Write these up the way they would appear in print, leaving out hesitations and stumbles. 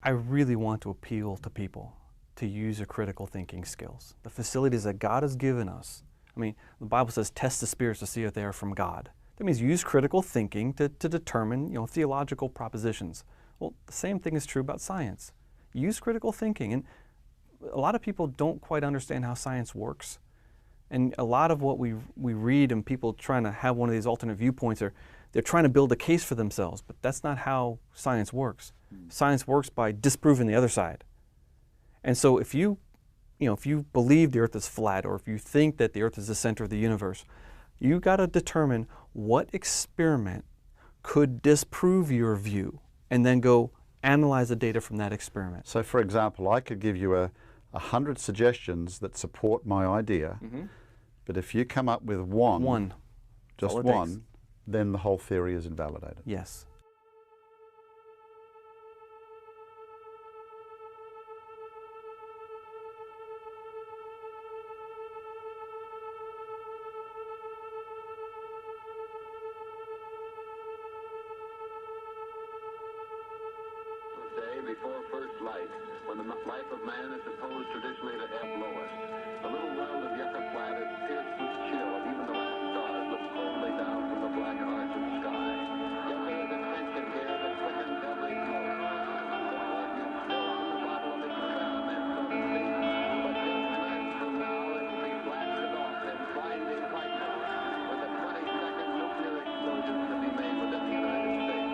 I really want to appeal to people to use your critical thinking skills. The facilities that God has given us. I mean, the Bible says, test the spirits to see if they are from God. That means use critical thinking to determine, theological propositions. Well, the same thing is true about science. Use critical thinking. And a lot of people don't quite understand how science works. And a lot of what we read and people trying to have one of these alternate viewpoints they're trying to build a case for themselves, but that's not how science works. Science works by disproving the other side. And so if you believe the earth is flat, or if you think that the earth is the center of the universe, you got to determine what experiment could disprove your view and then go analyze the data from that experiment. So for example, I could give you 100 suggestions that support my idea, but if you come up with just one, then the whole theory is invalidated. Yes. Before first light, when the life of man is supposed traditionally to ebb lowest, the little world of the upper planet is pierced with chill, and even the last stars look coldly down from the black arch of the sky. Yet there is a tension here that quickens every pulse. The light is still on the bottle of experiment, so to speak, but just minutes from now it will be blasted off in blinding brightness, with a 20-second nuclear explosion to be made within the United States.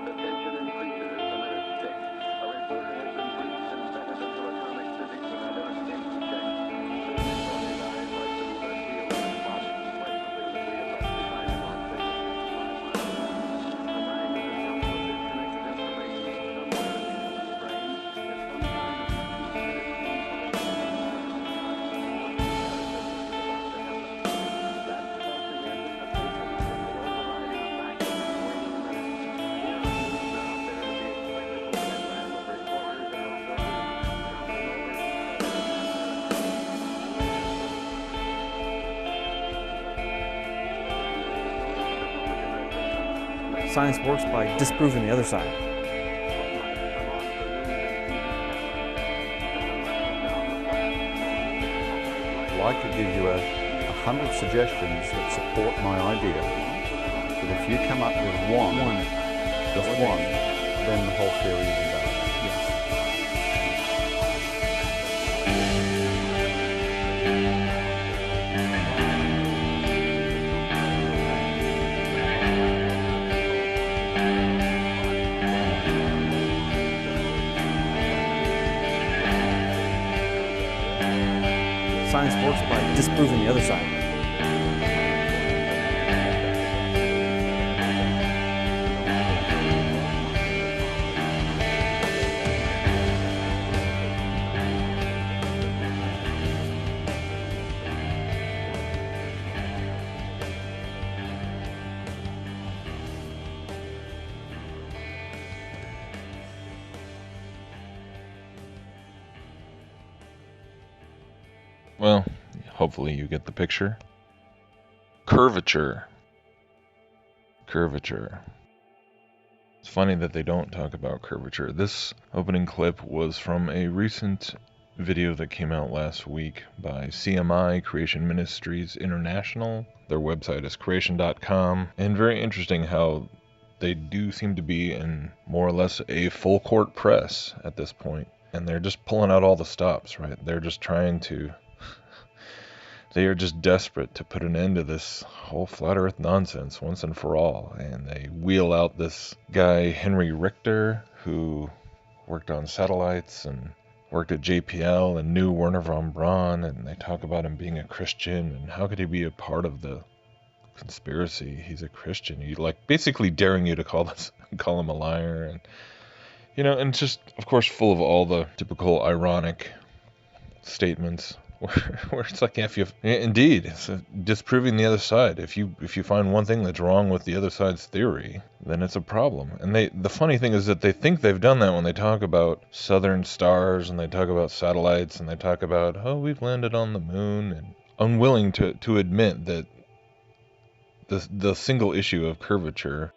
The tension increases as the minutes tick. A reporter has been briefed and vetted into atomic physics and identification checks. Soon his eyes like to move a shield in his body, questionably will be about behind Las Vegas, 5 miles. The mind is a jumble of disconnected information somewhere in the human brain, and sometimes it is painful to see that pulsing anticipation is the overriding factor in waiting minutes. Here on the news now, there is the spectacle program of reporters and observers jumping over Science works by disproving the other side. Well, I could give you 100 suggestions that support my idea, but if you come up with just one, then the whole theory is invalid. Science works by disproving the other side. Well, hopefully you get the picture. Curvature. It's funny that they don't talk about curvature. This opening clip was from a recent video that came out last week by CMI, Creation Ministries International. Their website is creation.com. And very interesting how they do seem to be in more or less a full court press at this point. And they're just pulling out all the stops, right? They're just trying to... They are just desperate to put an end to this whole flat earth nonsense once and for all. And they wheel out this guy, Henry Richter, who worked on satellites and worked at JPL and knew Werner von Braun. And they talk about him being a Christian and how could he be a part of the conspiracy? He's a Christian. He basically daring you to call him a liar. And, and just, of course, full of all the typical ironic statements. Where it's like, indeed, it's disproving the other side. If you find one thing that's wrong with the other side's theory, then it's a problem. And the funny thing is that they think they've done that when they talk about southern stars and they talk about satellites and they talk about, we've landed on the moon, and unwilling to admit that the single issue of curvature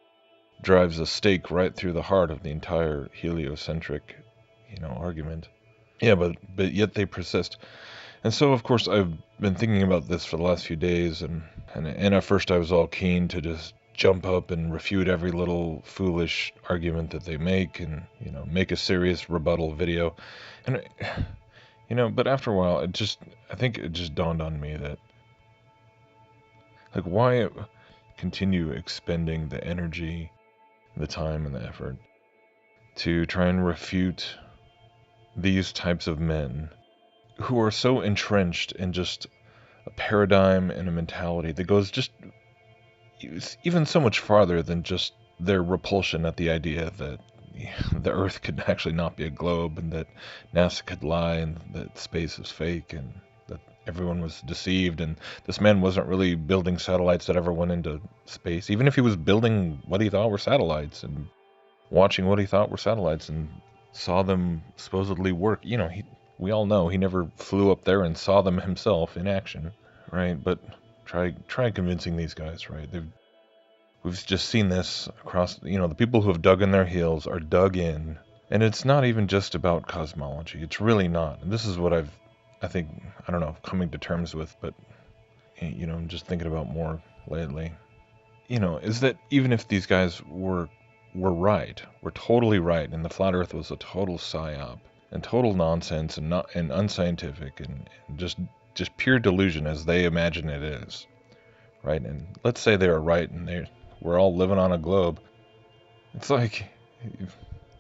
drives a stake right through the heart of the entire heliocentric argument. Yeah, but yet they persist. And so, of course, I've been thinking about this for the last few days, and at first I was all keen to just jump up and refute every little foolish argument that they make, and make a serious rebuttal video. And but after a while, I think it just dawned on me that, like, why continue expending the energy, the time, and the effort to try and refute these types of men who are so entrenched in just a paradigm and a mentality that goes just even so much farther than just their repulsion at the idea that the Earth could actually not be a globe, and that NASA could lie, and that space is fake, and that everyone was deceived, and this man wasn't really building satellites that ever went into space, even if he was building what he thought were satellites and watching what he thought were satellites and saw them supposedly work. We all know he never flew up there and saw them himself in action, right? But try convincing these guys, right? We've just seen this across, the people who have dug in their heels are dug in, and it's not even just about cosmology. It's really not. And this is what I think, coming to terms with, but, I'm just thinking about more lately, is that even if these guys were right, were totally right, and the flat Earth was a total psyop, and total nonsense, and unscientific, and just pure delusion as they imagine it is, right? And let's say they are right, and we're all living on a globe. It's like,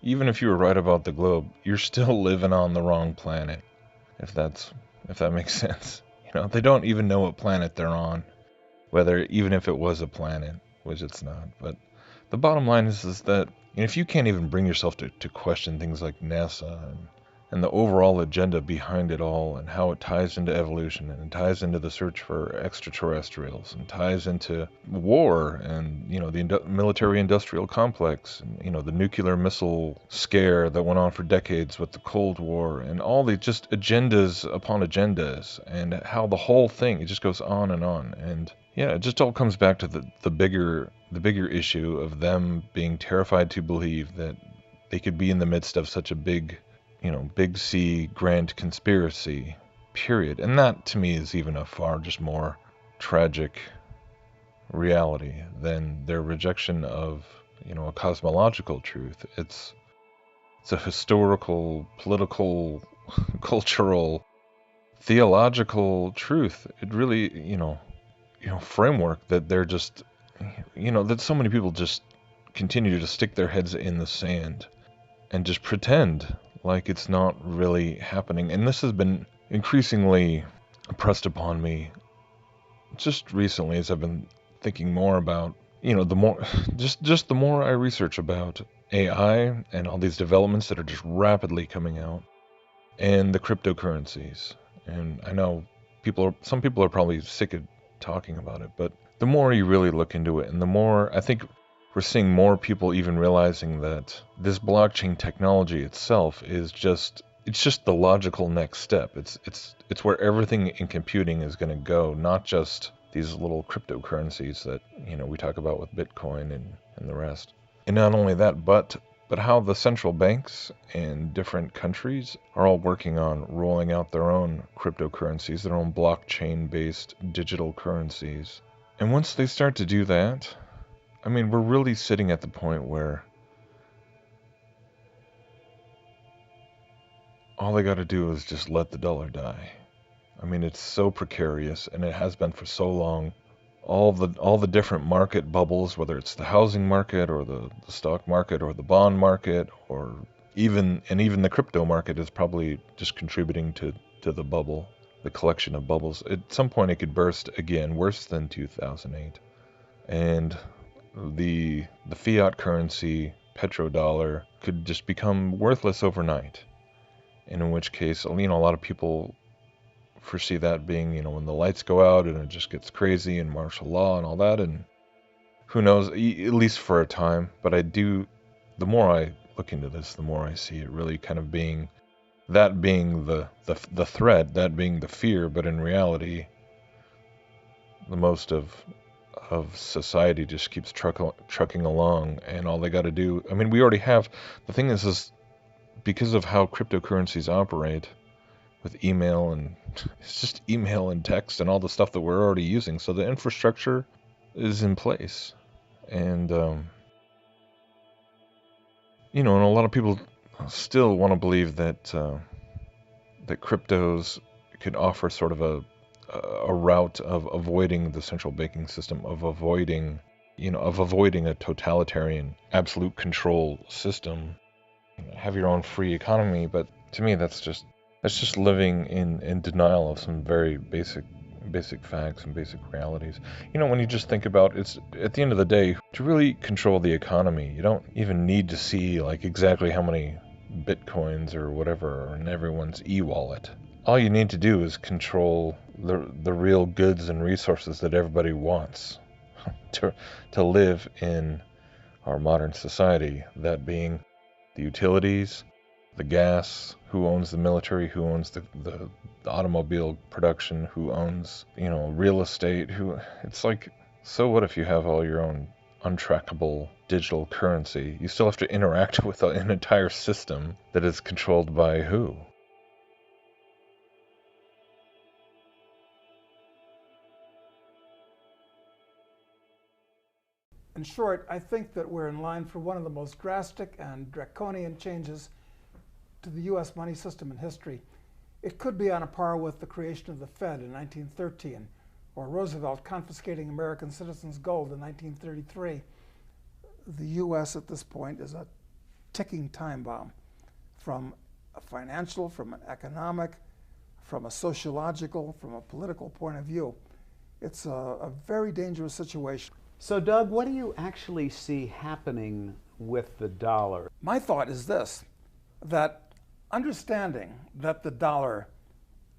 even if you were right about the globe, you're still living on the wrong planet, if that makes sense. They don't even know what planet they're on, even if it was a planet, which it's not. But the bottom line is that if you can't even bring yourself to question things like NASA and the overall agenda behind it all, and how it ties into evolution, and it ties into the search for extraterrestrials, and ties into war, and the military-industrial complex, and the nuclear missile scare that went on for decades with the Cold War, and all the just agendas upon agendas, and how the whole thing, it just goes on and on. And yeah, it just all comes back to the bigger issue of them being terrified to believe that they could be in the midst of such a big C grand conspiracy, period. And that, to me, is even a far just more tragic reality than their rejection of, a cosmological truth. It's a historical, political, cultural, theological truth. It really, framework that they're just, that so many people just continue to stick their heads in the sand and just pretend like it's not really happening. And this has been increasingly pressed upon me just recently, as I've been thinking more about, the more I research about AI and all these developments that are just rapidly coming out, and the cryptocurrencies. And I know some people are probably sick of talking about it, but the more you really look into it, and the more I think we're seeing more people even realizing that this blockchain technology itself is just the logical next step. It's where everything in computing is going to go, not just these little cryptocurrencies that we talk about with Bitcoin and the rest. And not only that, but how the central banks and different countries are all working on rolling out their own cryptocurrencies, their own blockchain-based digital currencies. And once they start to do that, we're really sitting at the point where all they got to do is just let the dollar die. It's so precarious, and it has been for so long. All the different market bubbles, whether it's the housing market or the stock market or the bond market, or even the crypto market, is probably just contributing to the bubble, the collection of bubbles. At some point, it could burst again, worse than 2008, and the fiat currency, petrodollar, could just become worthless overnight. And in which case, a lot of people foresee that being, when the lights go out and it just gets crazy and martial law and all that. And who knows, at least for a time. But the more I look into this, the more I see it really kind of being the threat, that being the fear. But in reality, the most of society just keeps trucking along, and all they got to do, we already have, the thing is because of how cryptocurrencies operate with email and it's just email and text and all the stuff that we're already using. So the infrastructure is in place. And, and a lot of people still want to believe that that cryptos could offer sort of a route of avoiding the central banking system, of avoiding a totalitarian absolute control system, have your own free economy. But to me, that's just living in denial of some very basic facts and basic realities. When you just think about it's at the end of the day, to really control the economy, you don't even need to see like exactly how many bitcoins or whatever are in everyone's e-wallet. All you need to do is control the real goods and resources that everybody wants to live in our modern society, that being the utilities, the gas, who owns the military, who owns the automobile production, who owns, real estate, it's like, so what if you have all your own untrackable digital currency? You still have to interact with an entire system that is controlled by who? In short, I think that we're in line for one of the most drastic and draconian changes to the U.S. money system in history. It could be on a par with the creation of the Fed in 1913, or Roosevelt confiscating American citizens' gold in 1933. The U.S. at this point is a ticking time bomb, from a financial, from an economic, from a sociological, from a political point of view. It's a very dangerous situation. So, Doug, what do you actually see happening with the dollar? My thought is this, that understanding that the dollar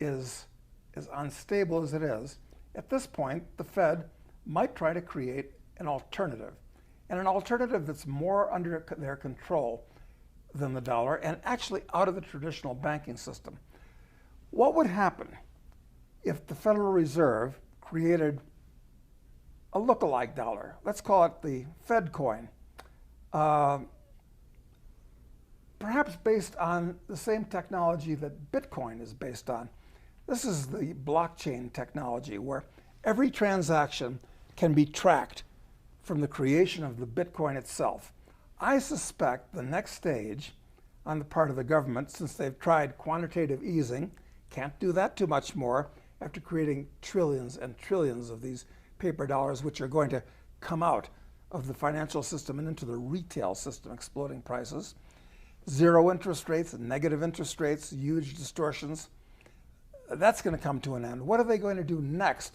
is as unstable as it is, at this point, the Fed might try to create an alternative, and an alternative that's more under their control than the dollar and actually out of the traditional banking system. What would happen if the Federal Reserve created a look-alike dollar? Let's call it the Fedcoin. Perhaps based on the same technology that Bitcoin is based on. This is the blockchain technology where every transaction can be tracked from the creation of the Bitcoin itself. I suspect the next stage on the part of the government, since they've tried quantitative easing, can't do that too much more after creating trillions and trillions of these paper dollars, which are going to come out of the financial system and into the retail system, exploding prices. Zero interest rates, negative interest rates, huge distortions. That's going to come to an end. What are they going to do next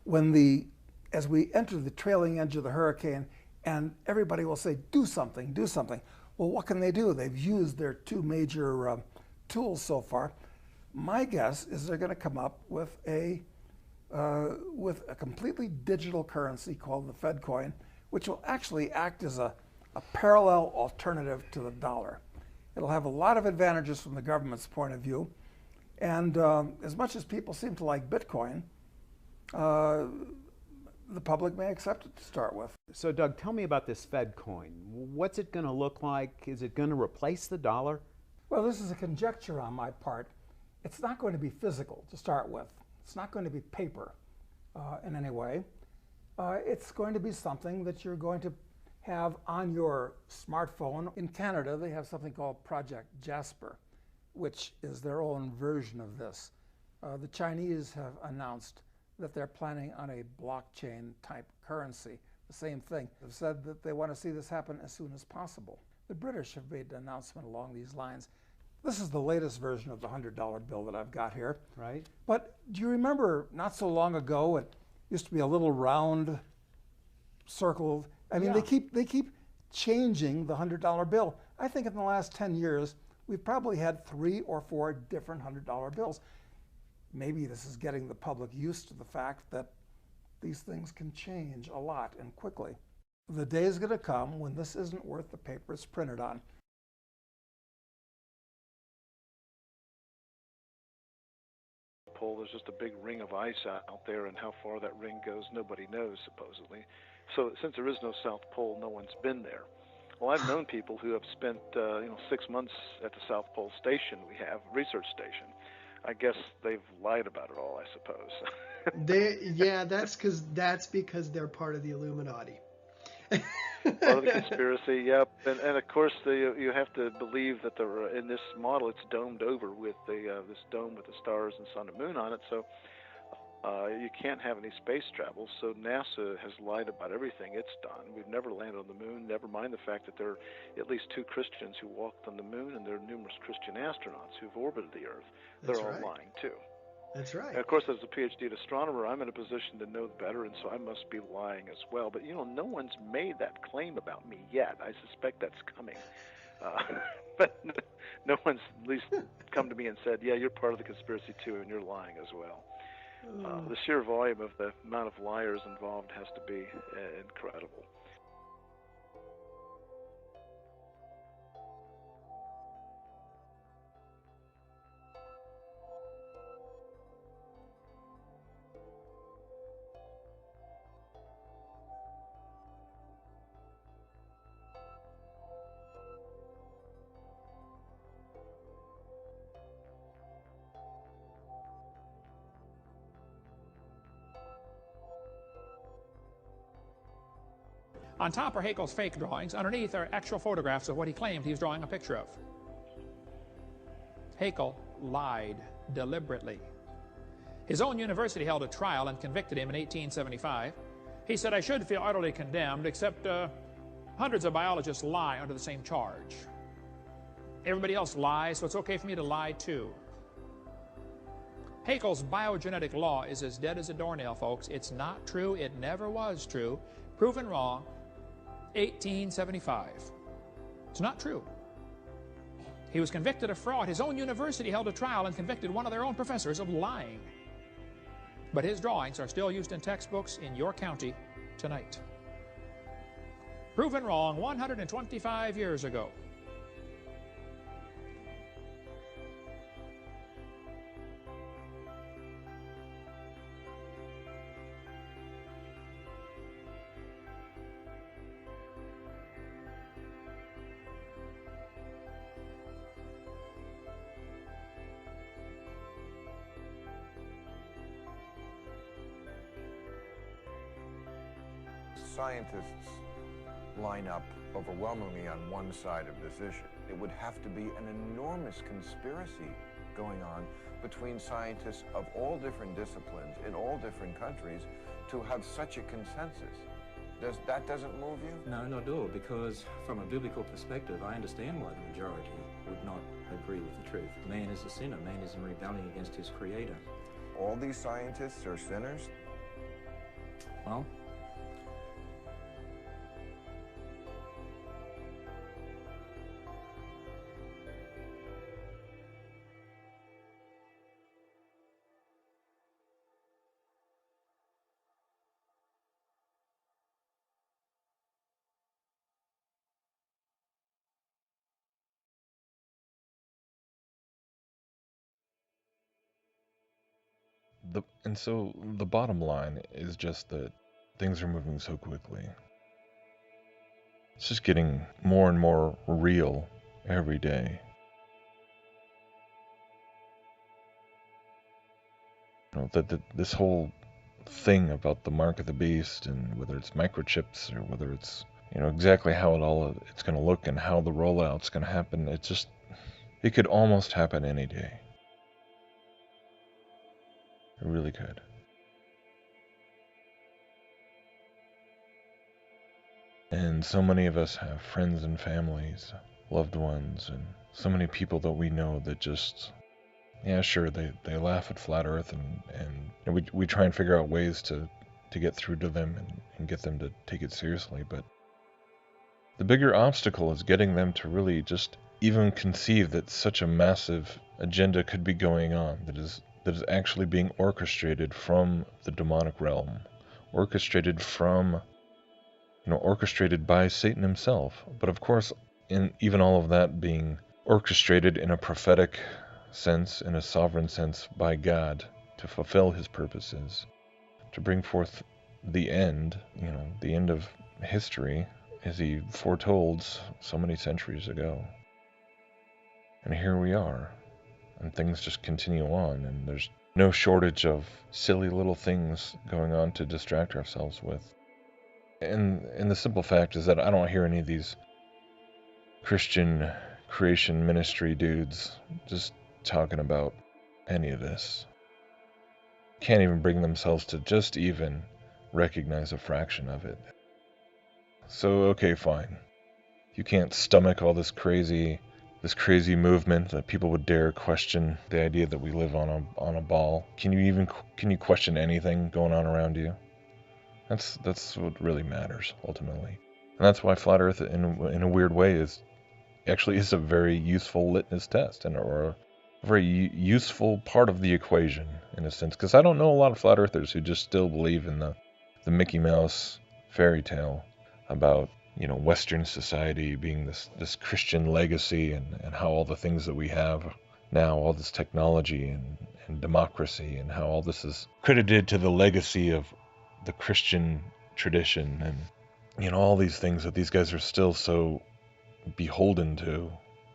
as we enter the trailing edge of the hurricane and everybody will say, do something, do something. Well, what can they do? They've used their two major tools so far. My guess is they're going to come up with a completely digital currency called the Fedcoin, which will actually act as a parallel alternative to the dollar. It'll have a lot of advantages from the government's point of view. And as much as people seem to like Bitcoin, the public may accept it to start with. So, Doug, tell me about this Fedcoin. What's it going to look like? Is it going to replace the dollar? Well, this is a conjecture on my part. It's not going to be physical to start with. It's not going to be paper in any way. It's going to be something that you're going to have on your smartphone. In Canada, they have something called Project Jasper, which is their own version of this. The Chinese have announced that they're planning on a blockchain type currency. The same thing. They've said that they want to see this happen as soon as possible. The British have made an announcement along these lines. This is the latest version of the $100 bill that I've got here. Right. But do you remember not so long ago it used to be a little round circle? I mean, Yeah. they keep changing the $100 bill. I think in the last 10 years, we've probably had 3 or 4 different $100 bills. Maybe this is getting the public used to the fact that these things can change a lot and quickly. The day is going to come when this isn't worth the paper it's printed on. Pole, there's just a big ring of ice out there, and how far that ring goes, nobody knows, supposedly. So since there is no South Pole, no one's been there. Well, I've known people who have spent 6 months at the South Pole Station we have, research station. I guess they've lied about it all, I suppose. That's because they're part of the Illuminati. Part of the conspiracy, yep. And of course, you have to believe that in this model, it's domed over with this dome with the stars and sun and moon on it. So you can't have any space travel. So NASA has lied about everything it's done. We've never landed on the moon. Never mind the fact that there are at least 2 Christians who walked on the moon, and there are numerous Christian astronauts who've orbited the Earth. They're all lying too. That's right. And of course, as a PhD astronomer, I'm in a position to know better, and so I must be lying as well. But no one's made that claim about me yet. I suspect that's coming. But no one's at least come to me and said, "Yeah, you're part of the conspiracy too, and you're lying as well." The sheer volume of the amount of liars involved has to be incredible. On top are Haeckel's fake drawings. Underneath are actual photographs of what he claimed he was drawing a picture of. Haeckel lied deliberately. His own university held a trial and convicted him in 1875. He said, "I should feel utterly condemned, except hundreds of biologists lie under the same charge. Everybody else lies, so it's okay for me to lie too." Haeckel's biogenetic law is as dead as a doornail, folks. It's not true. It never was true. Proven wrong. 1875. It's not true. He was convicted of fraud. His own university held a trial and convicted one of their own professors of lying. But his drawings are still used in textbooks in your county tonight. Proven wrong 125 years ago. Scientists line up overwhelmingly on one side of this issue. It would have to be an enormous conspiracy going on between scientists of all different disciplines in all different countries to have such a consensus. That doesn't move you? No, not at all, because from a biblical perspective, I understand why the majority would not agree with the truth. Man is a sinner. Man is in rebellion against his creator. All these scientists are sinners? Well, And so the bottom line is just that things are moving so quickly. It's just getting more and more real every day. That this whole thing about the mark of the beast, and whether it's microchips or whether it's exactly how it's going to look and how the rollout's going to happen, it could almost happen any day. It really could. And so many of us have friends and families, loved ones, and so many people that we know that just, yeah, sure, they laugh at flat Earth, and we try and figure out ways to get through to them and get them to take it seriously. But the bigger obstacle is getting them to really just even conceive that such a massive agenda could be going on, that is actually being orchestrated from the demonic realm, orchestrated by Satan himself. But of course, in even all of that being orchestrated in a prophetic sense, in a sovereign sense, by God to fulfill his purposes, to bring forth the end, the end of history, as he foretold so many centuries ago. And here we are, and things just continue on, and there's no shortage of silly little things going on to distract ourselves with. And the simple fact is that I don't hear any of these Christian creation ministry dudes just talking about any of this. Can't even bring themselves to just even recognize a fraction of it. So, okay, fine. You can't stomach all this crazy movement that people would dare question the idea that we live on a ball. Can you question anything going on around you? That's what really matters ultimately, and that's why flat Earth, in a weird way, is a very useful litmus test, or a very useful part of the equation in a sense. Because I don't know a lot of flat Earthers who just still believe in the Mickey Mouse fairy tale about Western society being this Christian legacy, and how all the things that we have now, all this technology and democracy, and how all this is credited to the legacy of the Christian tradition, and all these things that these guys are still so beholden to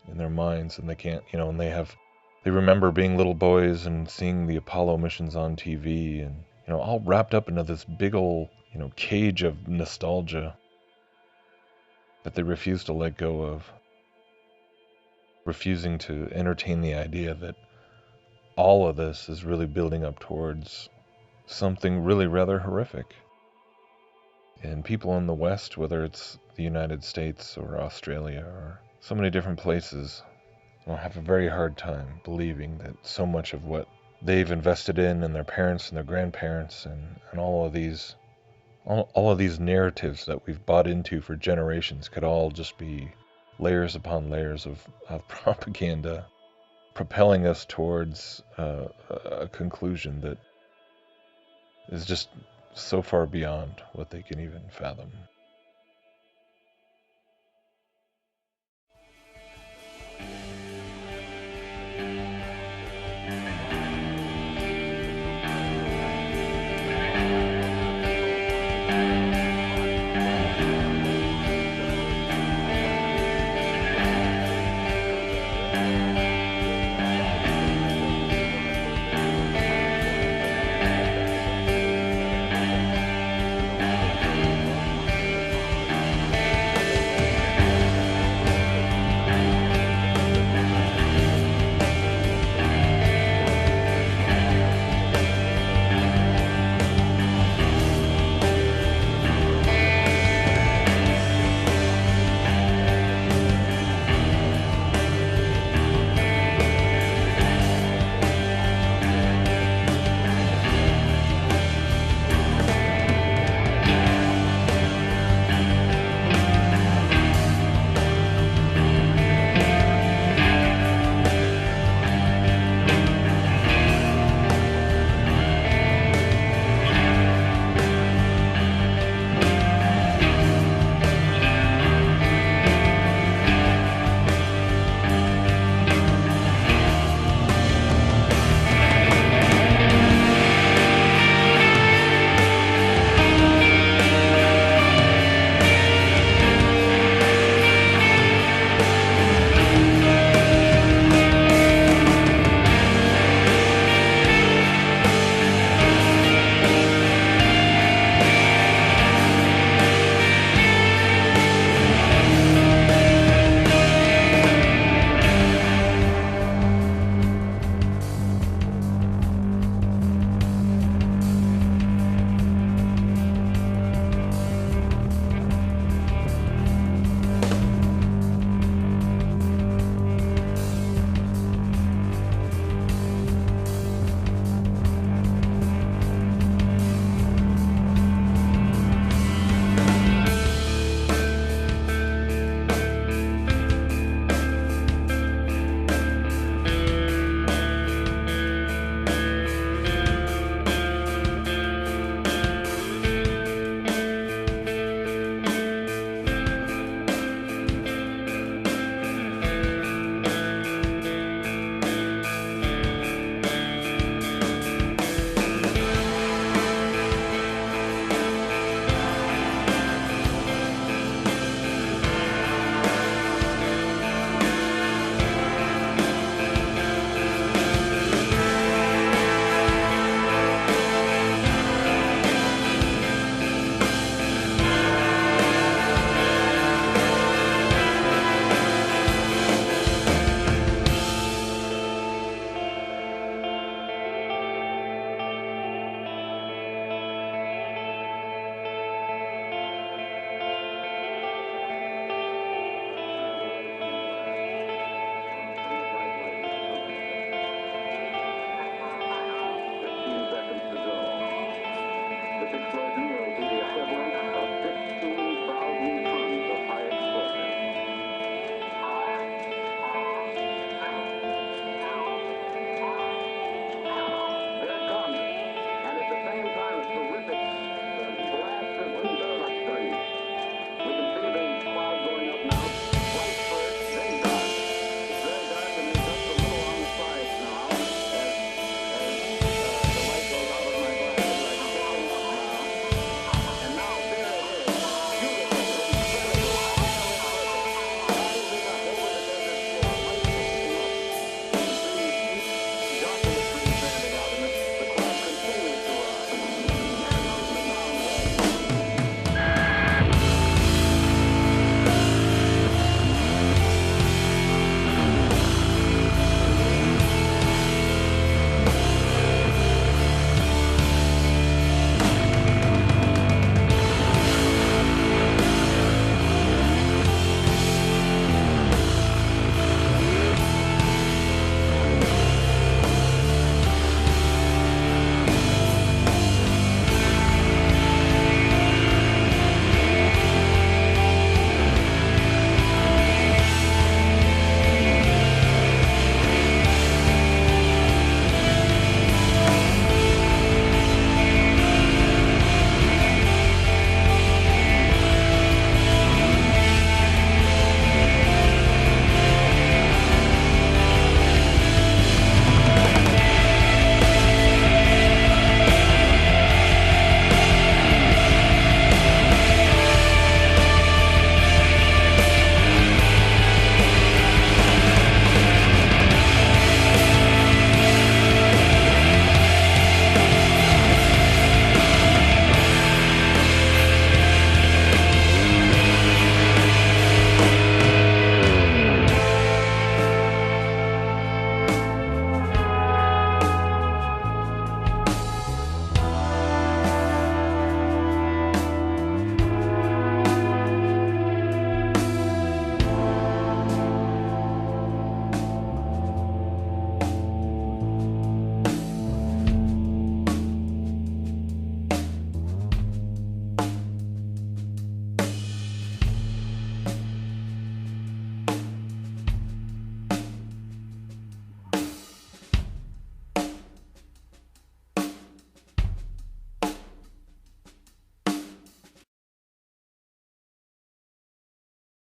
in their minds, and they can't, and they remember being little boys and seeing the Apollo missions on TV, and all wrapped up into this big old cage of nostalgia that they refuse to let go of, refusing to entertain the idea that all of this is really building up towards something really rather horrific. And people in the West, whether it's the United States or Australia or so many different places, have a very hard time believing that so much of what they've invested in, and their parents and their grandparents, and all of these narratives that we've bought into for generations could all just be layers upon layers of propaganda propelling us towards a conclusion that is just so far beyond what they can even fathom.